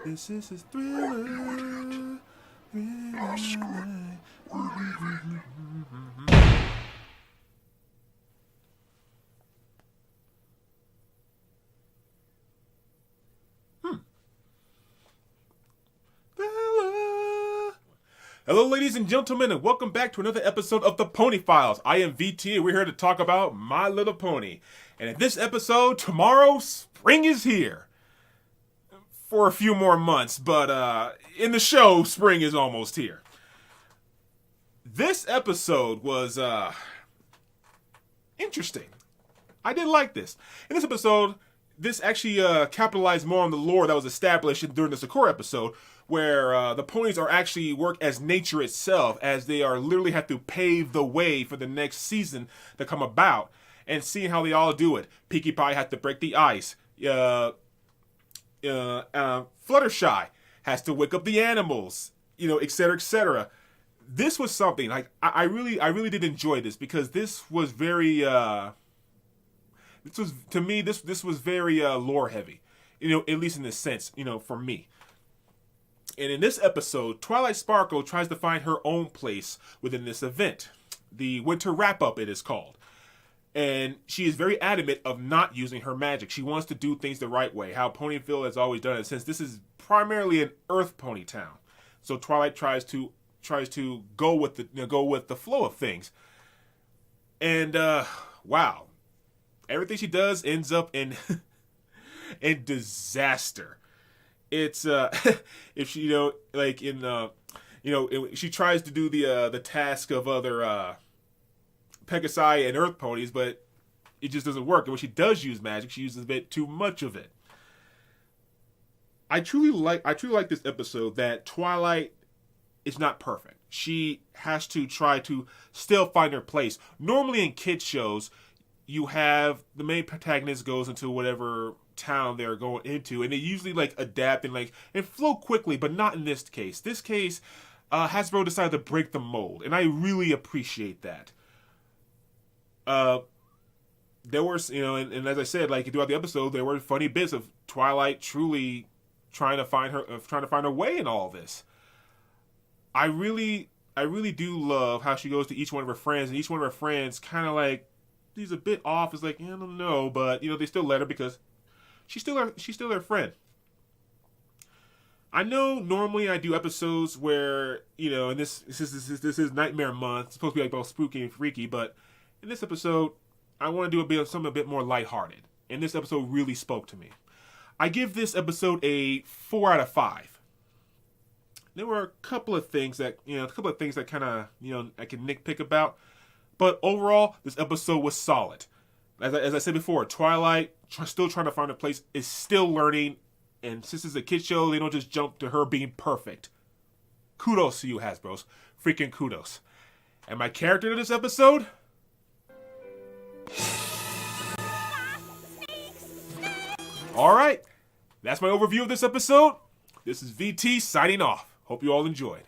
This is a thriller. Hello, ladies and gentlemen, and welcome back to another episode of the Pony Files. I am VT, and we're here to talk about My Little Pony. And in this episode, tomorrow, spring is here. For a few more months, but in the show, spring is almost here. This episode was interesting. I did like this. In this episode, this actually capitalized more on the lore that was established during the Sakura episode, where the ponies are actually work as nature itself, as they are literally have to pave the way for the next season to come about, and seeing how they all do it. Pinkie Pie had to break the ice. Fluttershy has to wake up the animals, etc., etc. This was something like I really did enjoy this, because this was very this was very lore heavy, at least in this sense, for me. And in this episode, Twilight Sparkle tries to find her own place within this event. The winter wrap-up, it is called. And she is very adamant of not using her magic. She wants to do things the right way, how Ponyville has always done it, since this is primarily an Earth pony town. So Twilight tries to go with the flow of things. And wow, everything she does ends up in in disaster. It's if she she tries to do the task of other Pegasi and Earth ponies, but it just doesn't work. And when she does use magic, she uses a bit too much of it. I truly like this episode that Twilight is not perfect. She has to try to still find her place. Normally in kids shows, you have the main protagonist goes into whatever town they're going into, and they usually adapt and flow quickly, but not in this case. This case, Hasbro decided to break the mold, and I really appreciate that. There were, and as I said, throughout the episode, there were funny bits of Twilight truly trying to find her way in all this. I really do love how she goes to each one of her friends, and each one of her friends kind of he's a bit off. It's I don't know, but they still let her because she's still their friend. I know normally I do episodes where and this is Nightmare Month. It's supposed to be both spooky and freaky, but in this episode, I want to do something a bit more lighthearted. And this episode really spoke to me. I give this episode a 4 out of 5. There were a couple of things that kind of, I can nitpick about. But overall, this episode was solid. As I said before, Twilight, still trying to find her place, is still learning. And since it's a kid show, they don't just jump to her being perfect. Kudos to you, Hasbros. Freaking kudos. And my character in this episode? Alright, that's my overview of this episode. This is VT signing off. Hope you all enjoyed.